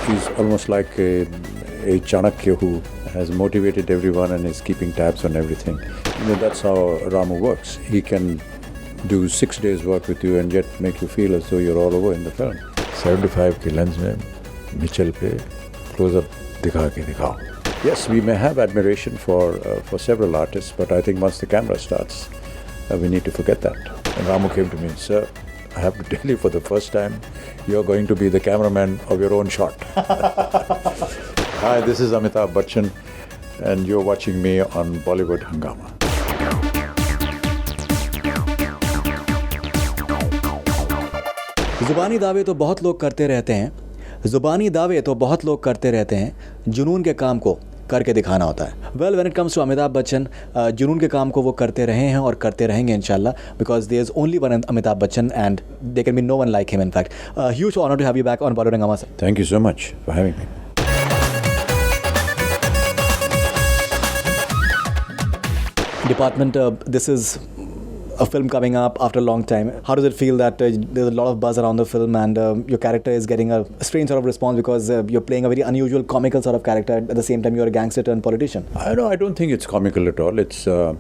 He's almost like a Chanakya who has motivated everyone and is keeping tabs on everything. That's how Ramu works. He can do 6 days work with you and yet make you feel as though you're all over in the film. 75 के lens में Mitchell पे close up दिखा के दिखाओ. Yes, we may have admiration for several artists, but I think once the camera starts, we need to forget that. And Ramu came to me, sir, I have to tell you for the first time, you're going to be the cameraman of your own shot. Hi, this is Amitabh Bachchan, and you're watching me on Bollywood Hungama. ज़ुबानी दावे तो बहुत लोग करते रहते हैं, जुनून के काम को करके दिखाना होता है. Well, when it comes to Amitabh Bachchan, जुनून के काम को वो करते रहे हैं और करते रहेंगे इंशाल्लाह, because there is only one Amitabh Bachchan and there can be no one like him in fact. Huge honor to have you back on Bollywood Hungama, sir. Thank you so much for having me. Department, this is a film coming up after a long time. How does it feel that there's a lot of buzz around the film and your character is getting a strange sort of response because you're playing a very unusual comical sort of character, at the same time you're a gangster turned politician? I don't think it's comical at all. It's a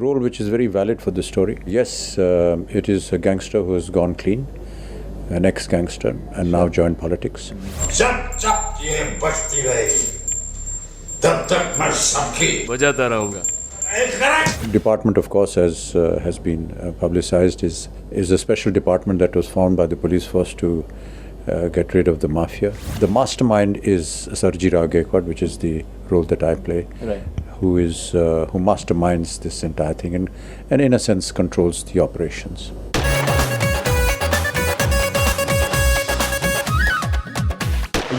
role which is very valid for the story. Yes, it is a gangster who has gone clean, an ex-gangster, and now joined politics. Department, of course, has been publicized, is a special department that was formed by the police force to get rid of the mafia. The mastermind is Sarjirao Gaikwad, which is the role that I play, right, who masterminds this entire thing and in a sense controls the operations.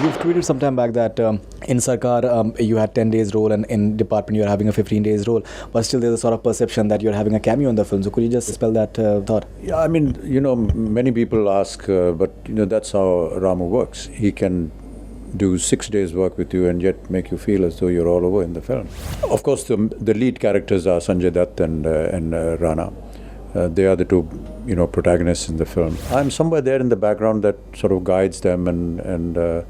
You've tweeted some time back that in Sarkar you had 10 days role and in Department you're having a 15 days role, but still there's a sort of perception that you're having a cameo in the film. So could you just spell that thought? Yeah, I mean, many people ask, but that's how Ramu works. He can do 6 days work with you and yet make you feel as though you're all over in the film. Of course, the lead characters are Sanjay Dutt and Rana. They are the two, protagonists in the film. I'm somewhere there in the background that sort of guides them and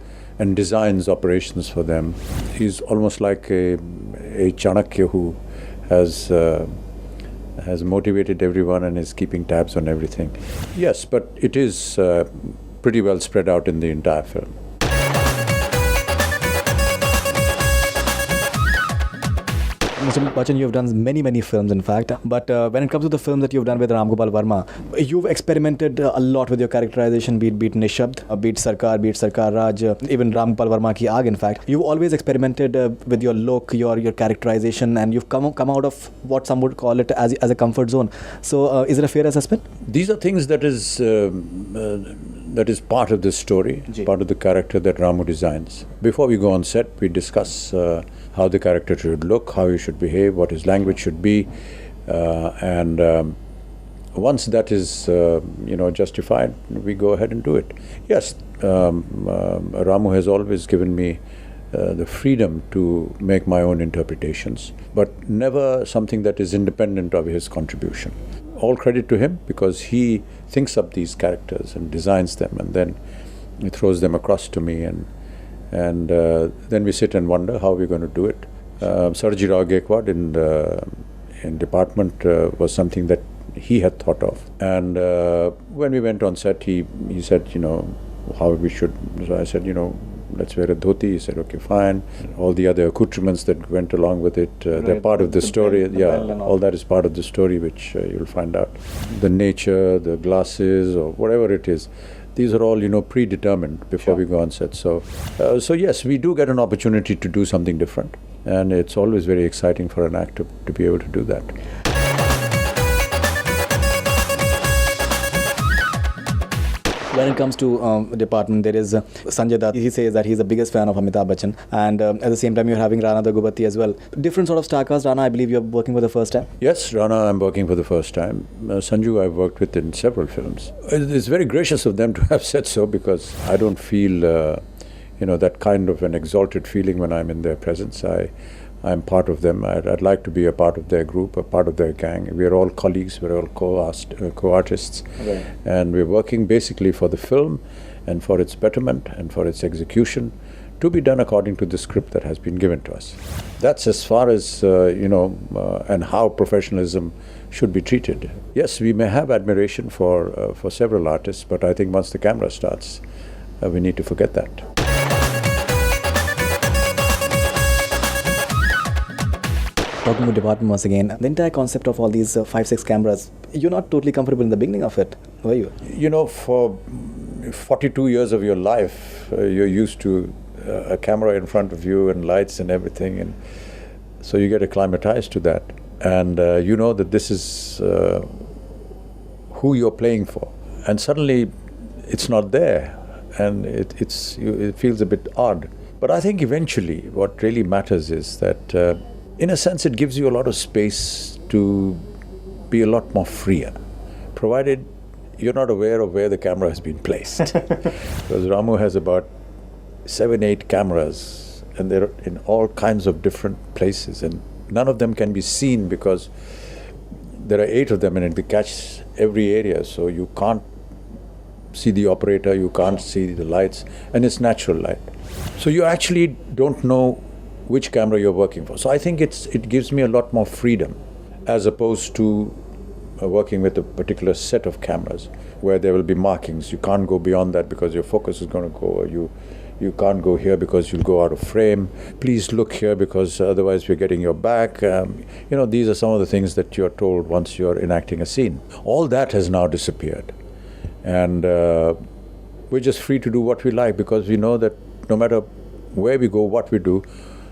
designs operations for them. He's almost like a Chanakya who has motivated everyone and is keeping tabs on everything. Yes, but it is pretty well spread out in the entire film. Mr. Bachchan, you've done many films in fact, but when it comes to the film that you've done with Ramgopal Varma, you've experimented a lot with your characterization, be it Nishabd, be it Sarkar Raj, even Ramgopal Varma ki Aag in fact. You've always experimented with your look, your characterization, and you've come out of what some would call it as a comfort zone. So is it a fair assessment? These are things that is part of the story, part of the character that Ramu designs. Before we go on set, we discuss how the character should look, how he should behave, what his language should be, and once that is justified, we go ahead and do it. Yes, Ramu has always given me the freedom to make my own interpretations, but never something that is independent of his contribution. All credit to him because he thinks up these characters and designs them and then he throws them across to me and then we sit and wonder how we're going to do it. Sarjirao Gaikwad in Department was something that he had thought of. And when we went on set, he said, how we should. So I said, let's wear a dhoti. He said, okay, fine. All the other accoutrements that went along with it, they're part of the story. Yeah, all that is part of the story, which you'll find out. The nature, the glasses, or whatever it is. These are all, predetermined before we go on set. So yes, we do get an opportunity to do something different. And it's always very exciting for an actor to be able to do that. When it comes to Department, there is Sanjay Dutt. He says that he's the biggest fan of Amitabh Bachchan, and at the same time you're having Rana Daggubati as well. Different sort of star cast. Rana, I believe you're working for the first time? Yes, Rana I'm working for the first time. Sanju I've worked with in several films. It's very gracious of them to have said so because I don't feel that kind of an exalted feeling when I'm in their presence. I'm part of them. I'd like to be a part of their group, a part of their gang. We're all colleagues, we're all co-artists, Okay. and we're working basically for the film and for its betterment and for its execution to be done according to the script that has been given to us. That's as far as, and how professionalism should be treated. Yes, we may have admiration for several artists, but I think once the camera starts, we need to forget that. Talking about department once again, the entire concept of all these 5-6 cameras, you're not totally comfortable in the beginning of it, were you? You know, for 42 years of your life, you're used to a camera in front of you and lights and everything, and so you get acclimatized to that, and you know that this is who you're playing for, and suddenly it's not there, and it feels a bit odd. But I think eventually what really matters is that in a sense it gives you a lot of space to be a lot more freer, provided you're not aware of where the camera has been placed. Because Ramu has about 7-8 cameras, and they're in all kinds of different places, and none of them can be seen because there are 8 of them and they catch every area, so you can't see the operator, you can't see the lights, and it's natural light. So you actually don't know which camera you're working for. So I think it gives me a lot more freedom as opposed to working with a particular set of cameras where there will be markings. You can't go beyond that because your focus is going to go, or you can't go here because you'll go out of frame. Please look here because otherwise we're getting your back. These are some of the things that you're told once you're enacting a scene. All that has now disappeared. And we're just free to do what we like because we know that no matter where we go, what we do,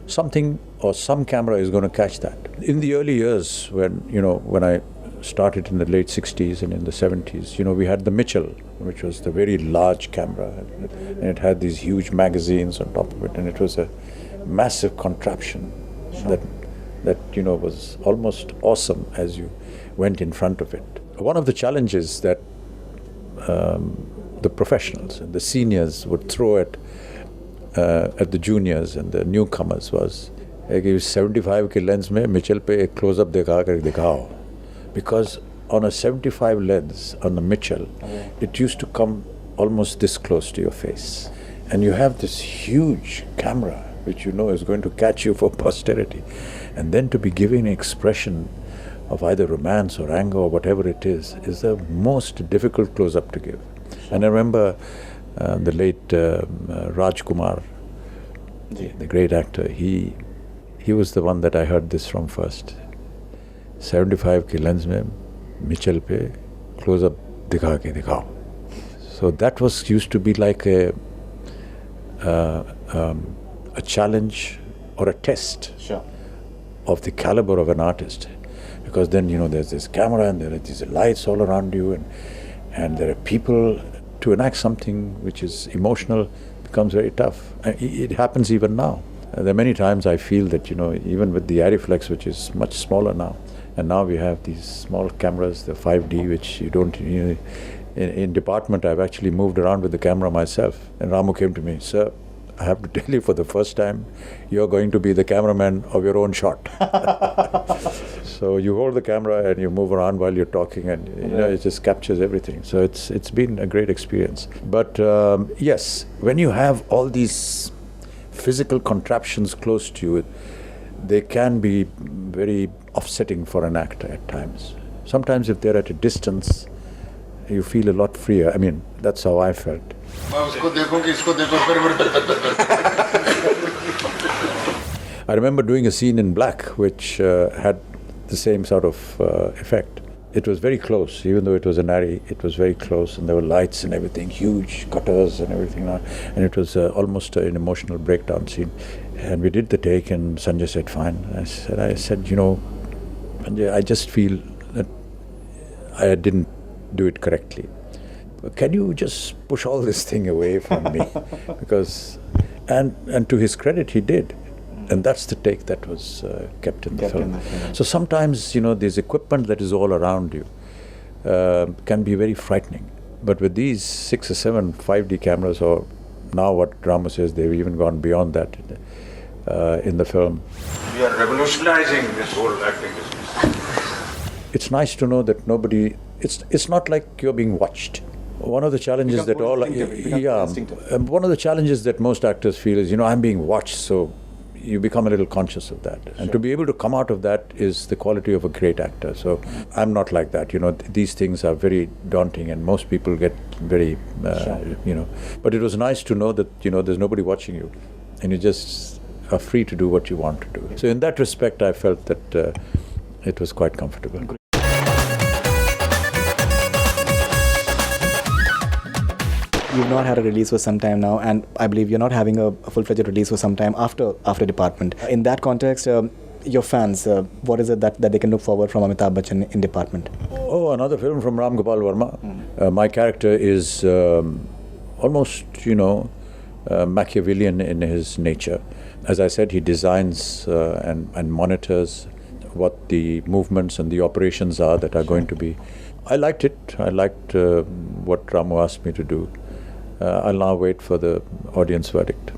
something or some camera is going to catch that. In the early years when I started in the late 60s and in the 70s, we had the Mitchell, which was the very large camera, and it had these huge magazines on top of it, and it was a massive contraption that was almost awesome as you went in front of it. One of the challenges that the professionals and the seniors would throw at the juniors and the newcomers was, 75 के lens में Mitchell पे एक close-up दिखा कर दिखाओ. Because on a 75 lens, on the Mitchell, it used to come almost this close to your face. And you have this huge camera, which is going to catch you for posterity. And then to be giving an expression of either romance or anger or whatever it is the most difficult close-up to give. And I remember the late Kumar, the great actor, he was the one that I heard this from first. 75 के lens में Mitchell पे close-up दिखा के दिखाओ. So that was used to be like a challenge or a test of the caliber of an artist, because then there's this camera and there are these lights all around you, and there are people. To enact something which is emotional becomes very tough. It happens even now. There are many times I feel that even with the Ariflex, which is much smaller now, and now we have these small cameras, the 5D, which you don't. In department, I've actually moved around with the camera myself. And Ramu came to me, "Sir, I have to tell you for the first time, you're going to be the cameraman of your own shot." So you hold the camera and you move around while you're talking, and it just captures everything. So it's been a great experience. But yes, when you have all these physical contraptions close to you, they can be very offsetting for an actor at times. Sometimes if they're at a distance, you feel a lot freer. I mean, that's how I felt. I remember doing a scene in black which had the same sort of effect. It was very close, even though it was an alley, it was very close, and there were lights and everything, huge cutters and everything, and it was almost an emotional breakdown scene. And we did the take, and Sanjay said, "Fine." I said, Sanjay, I just feel that I didn't do it correctly. Can you just push all this thing away from me? Because, and to his credit, he did. And that's the take that was kept in the film. So sometimes, this equipment that is all around you can be very frightening. But with these 6 or 7 5D cameras, or now what Ramu says, they've even gone beyond that. in the film. We are revolutionizing this whole acting business. It's nice to know that nobody. It's not like you're being watched. One of the challenges that all one of the challenges that most actors feel is, I'm being watched, so you become a little conscious of that. And to be able to come out of that is the quality of a great actor. So I'm not like that. These things are very daunting, and most people get very, But it was nice to know that there's nobody watching you, and you just are free to do what you want to do. So in that respect, I felt that it was quite comfortable. You've not had a release for some time now, and I believe you're not having a full-fledged release for some time after Department. In that context, your fans, what is it that they can look forward from Amitabh Bachchan in Department? Oh, another film from Ramgopal Varma. My character is almost, Machiavellian in his nature. As I said, he designs and monitors what the movements and the operations are that are going to be. I liked it. I liked what Ramu asked me to do. I'll now wait for the audience verdict.